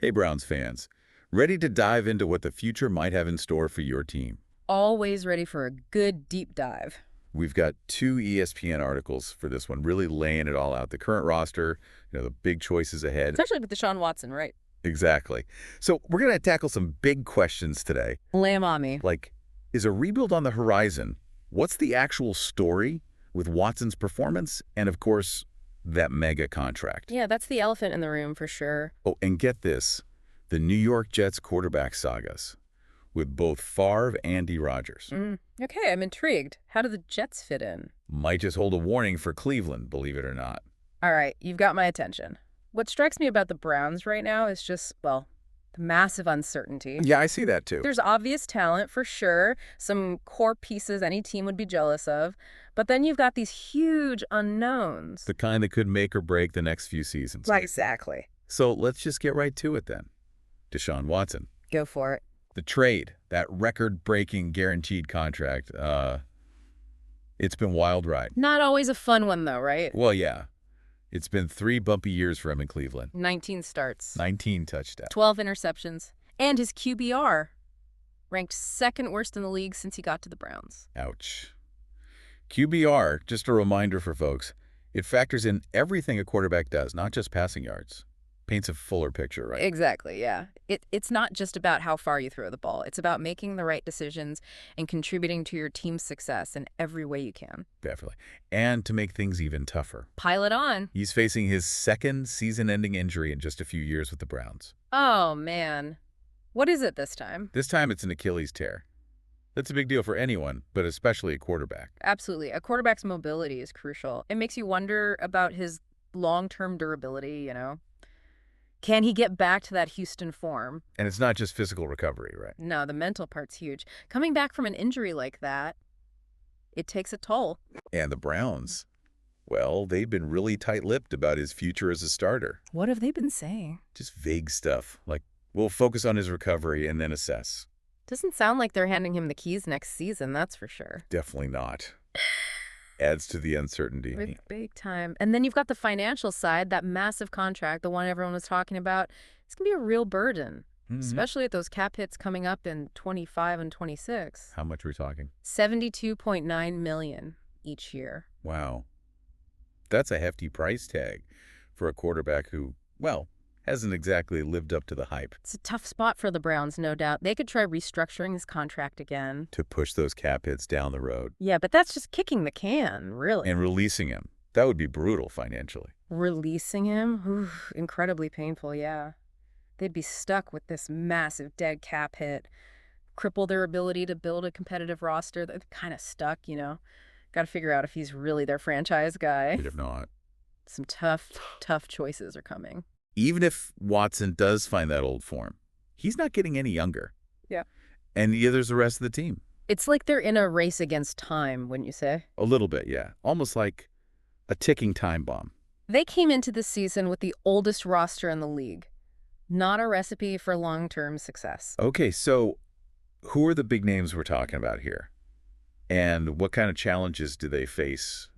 Hey, Browns fans. Ready to dive into what the future might have in store for your team? Always ready for a good deep dive. We've got two ESPN articles for this one, really laying it all out. The current roster, the big choices ahead. Especially with Deshaun Watson, right? Exactly. So we're going to tackle some big questions today. Lay 'em on me. Like, is a rebuild on the horizon? What's the actual story with Watson's performance? And, of course, that mega contract. Yeah, that's the elephant in the room for sure. Oh, and get this. The New York Jets quarterback sagas with both Favre and Andy Rodgers. Okay, I'm intrigued. How do the Jets fit in? Might just hold a warning for Cleveland, believe it or not. All right, you've got my attention. What strikes me about the Browns right now is just, well, the massive uncertainty. Yeah, I see that too. There's obvious talent for sure, some core pieces any team would be jealous of, but then you've got these huge unknowns. The kind that could make or break the next few seasons. Exactly. So let's just get right to it then. Deshaun Watson. Go for it. The trade, that record-breaking guaranteed contract, it's been a wild ride. Not always a fun one though, right? Well, yeah. It's been 3 bumpy years for him in Cleveland. 19 starts. 19 touchdowns. 12 interceptions. And his QBR ranked second worst in the league since he got to the Browns. Ouch. QBR, just a reminder for folks, it factors in everything a quarterback does, not just passing yards. Paints a fuller picture, right? Exactly, yeah. It's not just about how far you throw the ball. It's about making the right decisions and contributing to your team's success in every way you can. Definitely. And to make things even tougher, Pile it on. he's facing his second season-ending injury in just a few years with the Browns. Oh, man. What is it this time? This time it's an Achilles tear. That's a big deal for anyone, but especially a quarterback. Absolutely. A quarterback's mobility is crucial. It makes you wonder about his long-term durability. Can he get back to that Houston form? And it's not just physical recovery, right? No, the mental part's huge. Coming back from an injury like that, it takes a toll. And the Browns, well, they've been really tight-lipped about his future as a starter. What have they been saying? Just vague stuff, like, we'll focus on his recovery and then assess. Doesn't sound like they're handing him the keys next season, that's for sure. Definitely not. Adds to the uncertainty. Big time. And then you've got the financial side, that massive contract, the one everyone was talking about. It's going to be a real burden, especially with those cap hits coming up in 25 and 26. How much are we talking? $72.9 million each year. Wow. That's a hefty price tag for a quarterback who, well, hasn't exactly lived up to the hype. It's a tough spot for the Browns, no doubt. They could try restructuring his contract again. To push those cap hits down the road. Yeah, but that's just kicking the can, really. And releasing him. That would be brutal financially. Releasing him? Oof, incredibly painful, yeah. They'd be stuck with this massive dead cap hit, cripple their ability to build a competitive roster. They're kind of stuck, Got to figure out if he's really their franchise guy. But if not. Some tough choices are coming. Even if Watson does find that old form, he's not getting any younger. Yeah. And neither's the rest of the team. It's like they're in a race against time, wouldn't you say? A little bit, yeah. Almost like a ticking time bomb. They came into this season with the oldest roster in the league. Not a recipe for long-term success. Okay, so who are the big names we're talking about here? And what kind of challenges do they face,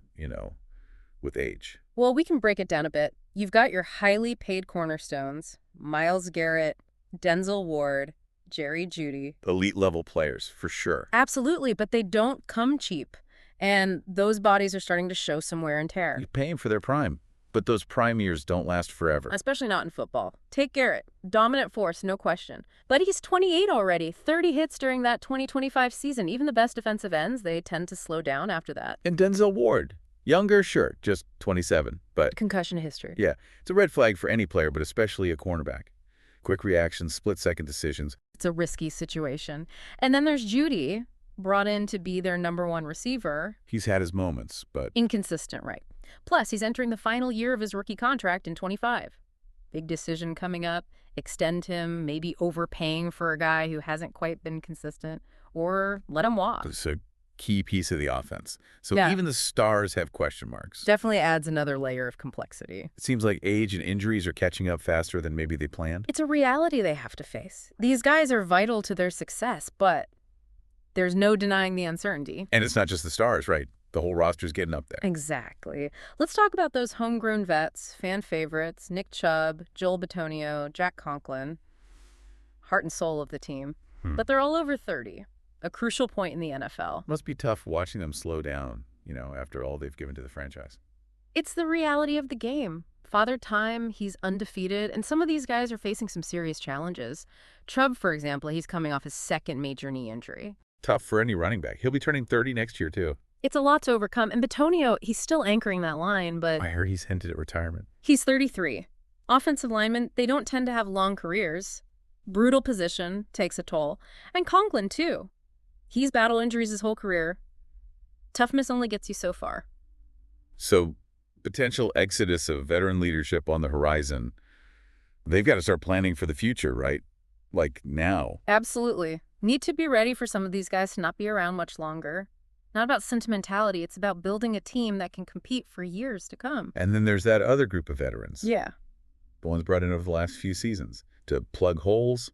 with age? Well, we can break it down a bit. You've got your highly paid cornerstones, Myles Garrett, Denzel Ward, Jerry Jeudy. Elite-level players, for sure. Absolutely, but they don't come cheap. And those bodies are starting to show some wear and tear. You're paying for their prime, but those prime years don't last forever. Especially not in football. Take Garrett. Dominant force, no question. But he's 28 already. 30 hits during that 2025 season. Even the best defensive ends, they tend to slow down after that. And Denzel Ward. Younger, sure, just 27, but... Concussion history. Yeah, it's a red flag for any player, but especially a cornerback. Quick reactions, split-second decisions. It's a risky situation. And then there's Jeudy, brought in to be their #1 receiver. He's had his moments, but... Inconsistent, right. Plus, he's entering the final year of his rookie contract in 25. Big decision coming up. Extend him, maybe overpaying for a guy who hasn't quite been consistent, or let him walk. It's a key piece of the offense. So Yeah. even the stars have question marks. Definitely adds another layer of complexity. It seems like age and injuries are catching up faster than maybe they planned. It's a reality they have to face. These guys are vital to their success, but there's no denying the uncertainty. And it's not just the stars, right? The whole roster's getting up there. Exactly. Let's talk about those homegrown vets, fan favorites, Nick Chubb, Joel Bitonio, Jack Conklin, heart and soul of the team. But they're all over 30, a crucial point in the NFL. Must be tough watching them slow down, after all they've given to the franchise. It's the reality of the game. Father Time, he's undefeated, and some of these guys are facing some serious challenges. Chubb, for example, he's coming off his second major knee injury. Tough for any running back. He'll be turning 30 next year, too. It's a lot to overcome, and Bitonio, he's still anchoring that line, but I heard he's hinted at retirement. he's 33. Offensive linemen, they don't tend to have long careers. Brutal position takes a toll. And Conklin, too. He's battled injuries his whole career. Toughness only gets you so far. So, potential exodus of veteran leadership on the horizon. They've got to start planning for the future, right? Like now. Absolutely. Need to be ready for some of these guys to not be around much longer. Not about sentimentality, it's about building a team that can compete for years to come. And then there's that other group of veterans. Yeah. The ones brought in over the last few seasons to plug holes,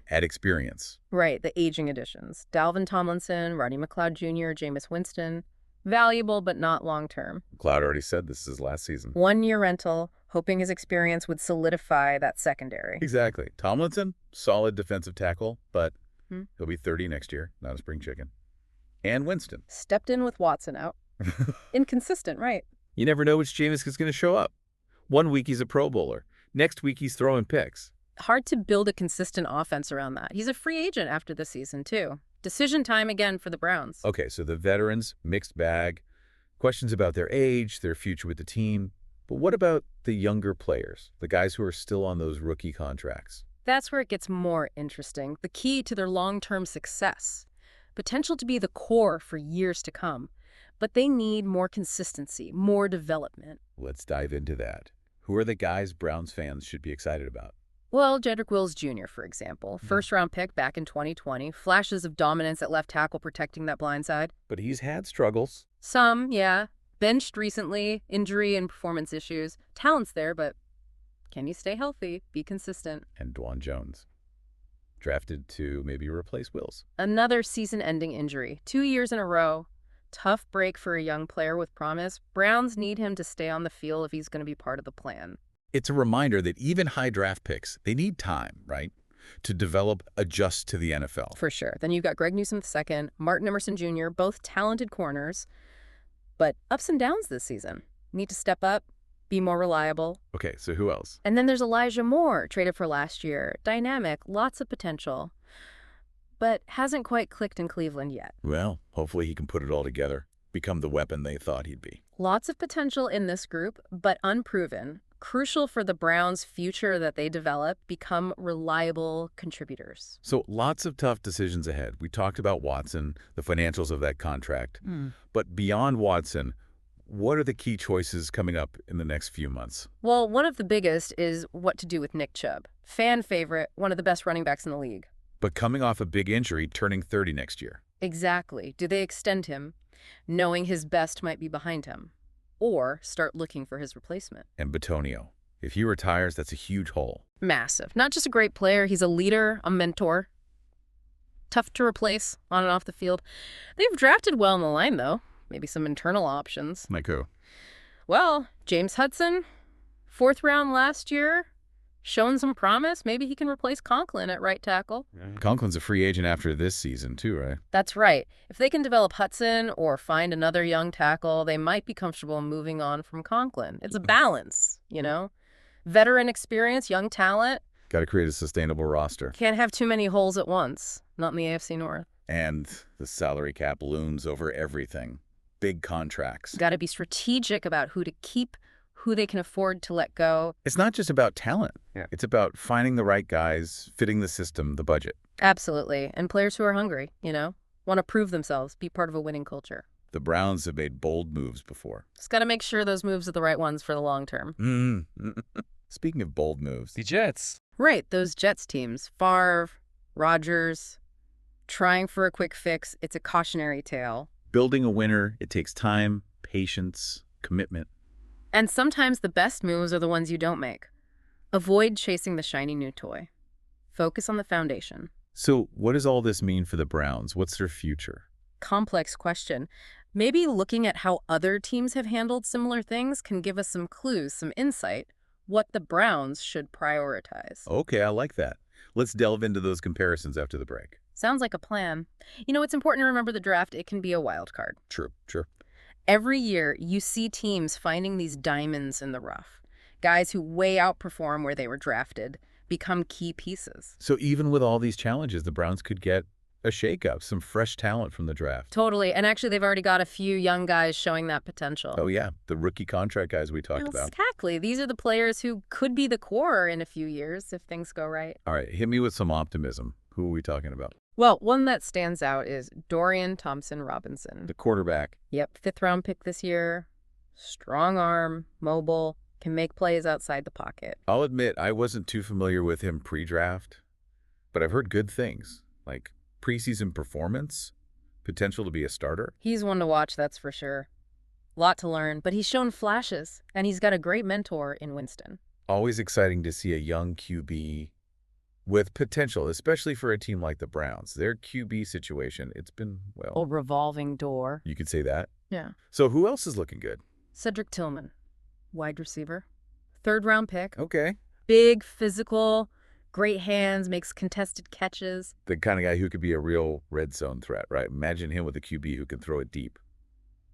add experience. Right, the aging additions. Dalvin Tomlinson, Rodney McLeod Jr., Jameis Winston. Valuable, but not long-term. McLeod already said this is his last season. 1-year rental, hoping his experience would solidify that secondary. Exactly. Tomlinson, solid defensive tackle, but he'll be 30 next year, not a spring chicken. And Winston. Stepped in with Watson out. Inconsistent, right? You never know which Jameis is going to show up. 1 week he's a Pro Bowler. Next week he's throwing picks. Hard to build a consistent offense around that. He's a free agent after this season, too. Decision time again for the Browns. Okay, so the veterans, mixed bag. Questions about their age, their future with the team. But what about the younger players, the guys who are still on those rookie contracts? That's where it gets more interesting. The key to their long-term success. Potential to be the core for years to come. But they need more consistency, more development. Let's dive into that. Who are the guys Browns fans should be excited about? Well, Jedrick Wills Jr., for example. First-round pick back in 2020. Flashes of dominance at left tackle protecting that blind side. But he's had struggles. Some, yeah. Benched recently, injury and performance issues. Talent's there, but can you stay healthy? Be consistent. And Dwan Jones, drafted to maybe replace Wills. Another season-ending injury. 2 years in a row. Tough break for a young player with promise. Browns need him to stay on the field if he's going to be part of the plan. It's a reminder that even high draft picks, they need time, right, to develop, adjust to the NFL. For sure. Then you've got Greg Newsome II, Martin Emerson Jr., both talented corners, but ups and downs this season. Need to step up, be more reliable. Okay, so who else? And then there's Elijah Moore, traded for last year. Dynamic, lots of potential, but hasn't quite clicked in Cleveland yet. Well, hopefully he can put it all together, become the weapon they thought he'd be. Lots of potential in this group, but unproven. Crucial for the Browns' future that they develop, become reliable contributors. So lots of tough decisions ahead. We talked about Watson, the financials of that contract. But beyond Watson, what are the key choices coming up in the next few months? Well, one of the biggest is what to do with Nick Chubb. Fan favorite, one of the best running backs in the league. But coming off a big injury, turning 30 next year. Exactly. Do they extend him, knowing his best might be behind him? Or start looking for his replacement? And Bitonio. If he retires, that's a huge hole. Massive. Not just a great player, he's a leader, a mentor. Tough to replace on and off the field. They've drafted well in the line, though. Maybe some internal options. Like who? Well, James Hudson, 4th round last year. Shown some promise. Maybe he can replace Conklin at right tackle. Conklin's a free agent after this season, too, right? That's right. If they can develop Hudson or find another young tackle, they might be comfortable moving on from Conklin. It's a balance, you know? Veteran experience, young talent. Got to create a sustainable roster. Can't have too many holes at once. Not in the AFC North. And the salary cap looms over everything. Big contracts. Got to be strategic about who to keep, who they can afford to let go. It's not just about talent. It's about finding the right guys, fitting the system, the budget. Absolutely. And players who are hungry, you know, want to prove themselves, be part of a winning culture. The Browns have made bold moves before. Just got to make sure those moves are the right ones for the long term. Speaking of bold moves. The Jets. Right, those Jets teams. Favre, Rodgers, trying for a quick fix. It's a cautionary tale. Building a winner, it takes time, patience, commitment. And sometimes the best moves are the ones you don't make. Avoid chasing the shiny new toy. Focus on the foundation. So what does all this mean for the Browns? What's their future? Complex question. Maybe looking at how other teams have handled similar things can give us some clues, some insight, what the Browns should prioritize. Okay, I like that. Let's delve into those comparisons after the break. Sounds like a plan. It's important to remember the draft, it can be a wild card. True, sure. Every year, you see teams finding these diamonds in the rough. Guys who way outperform where they were drafted become key pieces. So even with all these challenges, the Browns could get a shakeup, some fresh talent from the draft. Totally. And actually, they've already got a few young guys showing that potential. Oh, yeah, the rookie contract guys we talked about. Exactly. These are the players who could be the core in a few years if things go right. All right, hit me with some optimism. Who are we talking about? Well, one that stands out is Dorian Thompson-Robinson. The quarterback. Yep, 5th-round pick this year. Strong arm, mobile, can make plays outside the pocket. I'll admit I wasn't too familiar with him pre-draft, but I've heard good things, like preseason performance, potential to be a starter. He's one to watch, that's for sure. Lot to learn, but he's shown flashes, and he's got a great mentor in Winston. Always exciting to see a young QB with potential, especially for a team like the Browns. Their QB situation, it's been, A revolving door. you could say that. Yeah. So who else is looking good? Cedric Tillman, wide receiver. 3rd-round pick. Okay. Big, physical, great hands, makes contested catches. The kind of guy who could be a real red zone threat, right? Imagine him with a QB who can throw it deep,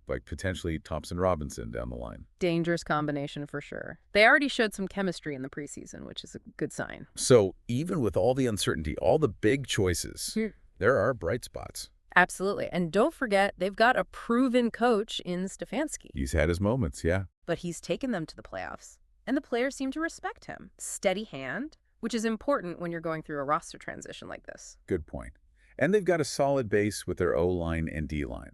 like potentially Thompson-Robinson down the line. Dangerous combination for sure. They already showed some chemistry in the preseason, which is a good sign. So even with all the uncertainty, all the big choices, there are bright spots. Absolutely. And don't forget, they've got a proven coach in Stefanski. He's had his moments, yeah. But he's taken them to the playoffs. And the players seem to respect him. Steady hand, which is important when you're going through a roster transition like this. Good point. And they've got a solid base with their O-line and D-line.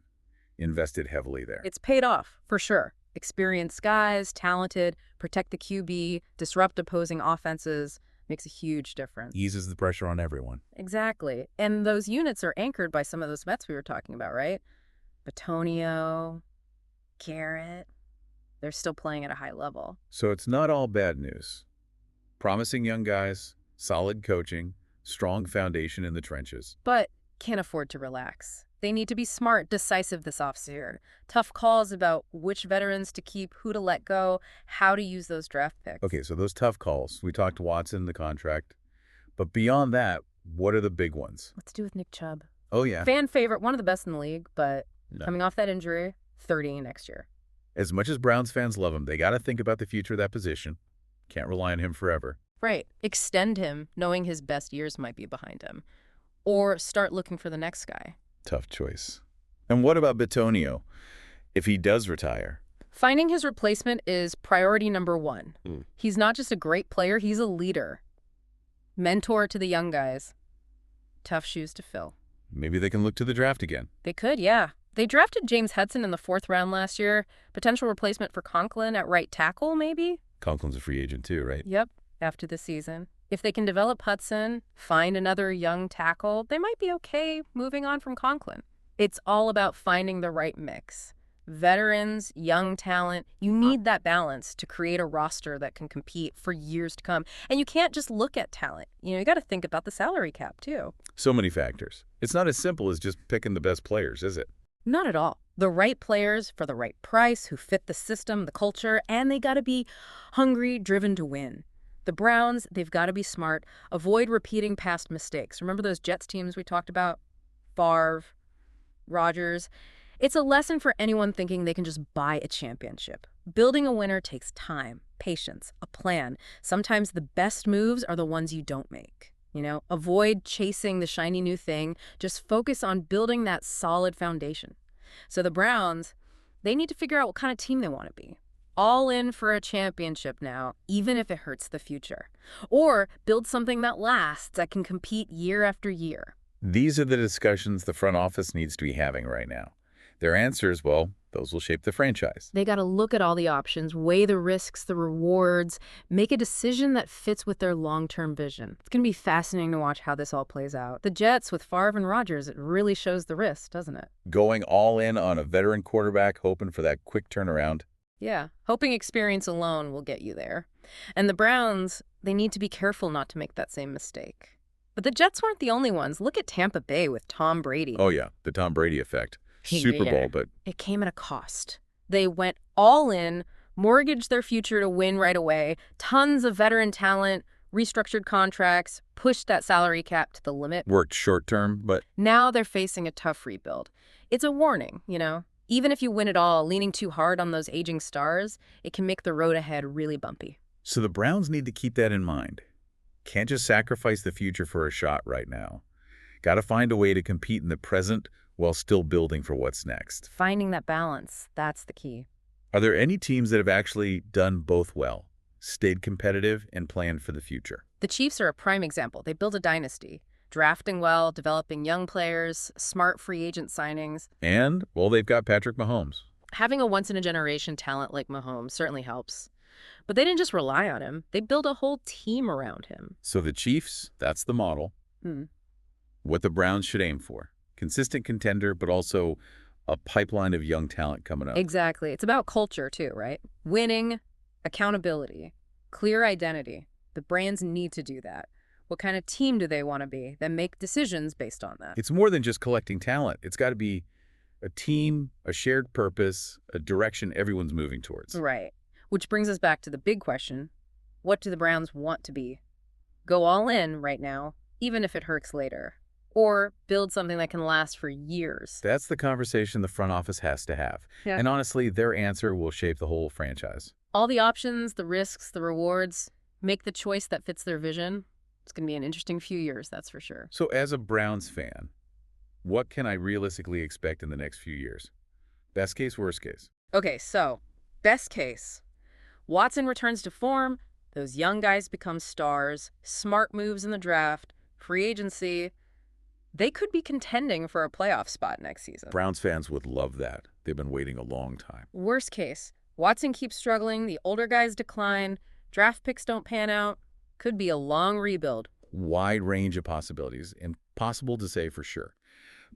Invested heavily there. It's paid off, for sure. Experienced guys, talented, protect the QB, disrupt opposing offenses, makes a huge difference. Eases the pressure on everyone. Exactly. And those units are anchored by some of those vets we were talking about, right? Batonio, Garrett. They're still playing at a high level. So it's not all bad news. Promising young guys, solid coaching, strong foundation in the trenches. But can't afford to relax. They need to be smart, decisive this offseason. Tough calls about which veterans to keep, who to let go, how to use those draft picks. Okay, so those tough calls. We talked Watson, the contract. But beyond that, what are the big ones? What's to do with Nick Chubb? Oh, yeah. Fan favorite, one of the best in the league, but No. coming off that injury, 30 next year. As much as Browns fans love him, they got to think about the future of that position. Can't rely on him forever. Right. Extend him, knowing his best years might be behind him. Or start looking for the next guy. Tough choice. And what about Batonio, if he does retire? Finding his replacement is priority number one. He's not just a great player, he's a leader. Mentor to the young guys. Tough shoes to fill. Maybe they can look to the draft again. They could, yeah. They drafted James Hudson in the 4th round last year. Potential replacement for Conklin at right tackle, maybe? Conklin's a free agent too, right? Yep, after the season. If they can develop Hudson, find another young tackle, they might be okay moving on from Conklin. It's all about finding the right mix. Veterans, young talent, you need that balance to create a roster that can compete for years to come. And you can't just look at talent. You got to think about the salary cap, too. So many factors. It's not as simple as just picking the best players, is it? Not at all. The right players for the right price who fit the system, the culture, and they got to be hungry, driven to win. The Browns, they've got to be smart, avoid repeating past mistakes. Remember those Jets teams we talked about? Favre, Rodgers. It's a lesson for anyone thinking they can just buy a championship. Building a winner takes time, patience, a plan. Sometimes the best moves are the ones you don't make. Avoid chasing the shiny new thing. Just focus on building that solid foundation. So the Browns, they need to figure out what kind of team they want to be. All in for a championship now, even if it hurts the future. Or build something that lasts, that can compete year after year. These are the discussions the front office needs to be having right now. Their answers, well, those will shape the franchise. They got to look at all the options, weigh the risks, the rewards, make a decision that fits with their long-term vision. It's going to be fascinating to watch how this all plays out. The Jets with Favre and Rodgers, it really shows the risk, doesn't it? Going all in on a veteran quarterback, hoping for that quick turnaround. Yeah, hoping experience alone will get you there. And the Browns, they need to be careful not to make that same mistake. But the Jets weren't the only ones. Look at Tampa Bay with Tom Brady. Oh yeah, the Tom Brady effect. Super Yeah. Bowl, but It came at a cost. They went all in, mortgaged their future to win right away, tons of veteran talent, restructured contracts, pushed that salary cap to the limit. worked short term, but Now they're facing a tough rebuild. It's a warning, you know? Even if you win it all, leaning too hard on those aging stars, it can make the road ahead really bumpy. so the Browns need to keep that in mind. Can't just sacrifice the future for a shot right now. Got to find a way to compete in the present while still building for what's next. Finding that balance, that's the key. Are there any teams that have actually done both well, stayed competitive, and planned for the future? The Chiefs are a prime example. They built a dynasty, drafting well, developing young players, smart free agent signings. And, well, they've got Patrick Mahomes. Having a once-in-a-generation talent like Mahomes certainly helps. But they didn't just rely on him. They built a whole team around him. So the Chiefs, that's the model. Hmm. What the Browns should aim for. Consistent contender, but also a pipeline of young talent coming up. Exactly. It's about culture, too, right? Winning, accountability, clear identity. The brands need to do that. What kind of team do they want to be? Then make decisions based on that. It's more than just collecting talent. It's got to be a team, a shared purpose, a direction everyone's moving towards. Right. Which brings us back to the big question. What do the Browns want to be? Go all in right now, even if it hurts later. Or build something that can last for years. That's the conversation the front office has to have. Yeah. And honestly, their answer will shape the whole franchise. All the options, the risks, the rewards, make the choice that fits their vision. It's going to be an interesting few years, that's for sure. So as a Browns fan, what can I realistically expect in the next few years? Best case, worst case. Okay, so best case. Watson returns to form. Those young guys become stars. Smart moves in the draft. Free agency. They could be contending for a playoff spot next season. Browns fans would love that. They've been waiting a long time. Worst case. Watson keeps struggling. The older guys decline. Draft picks don't pan out. Could be a long rebuild. Wide range of possibilities. Impossible to say for sure.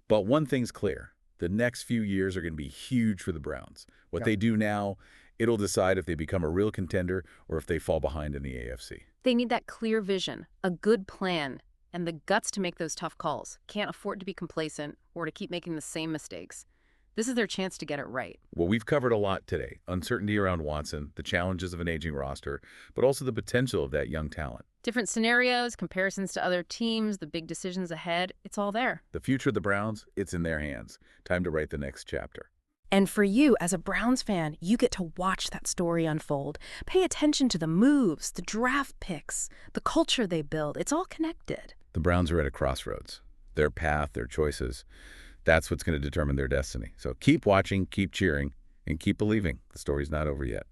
But one thing's clear. The next few years are going to be huge for the Browns. What Yep. they do now, it'll decide if they become a real contender or if they fall behind in the AFC. They need that clear vision, a good plan, and the guts to make those tough calls. Can't afford to be complacent or to keep making the same mistakes. This is their chance to get it right. Well, we've covered a lot today. Uncertainty around Watson, the challenges of an aging roster, but also the potential of that young talent. Different scenarios, comparisons to other teams, the big decisions ahead, it's all there. The future of the Browns, it's in their hands. Time to write the next chapter. And for you, as a Browns fan, you get to watch that story unfold. Pay attention to the moves, the draft picks, the culture they build. It's all connected. The Browns are at a crossroads. Their path, their choices, that's what's going to determine their destiny. So keep watching, keep cheering, and keep believing. The story's not over yet.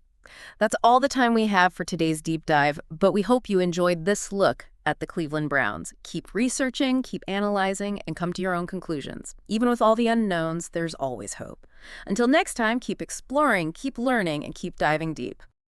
That's all the time we have for today's deep dive, but we hope you enjoyed this look at the Cleveland Browns. Keep researching, keep analyzing, and come to your own conclusions. Even with all the unknowns, there's always hope. Until next time, keep exploring, keep learning, and keep diving deep.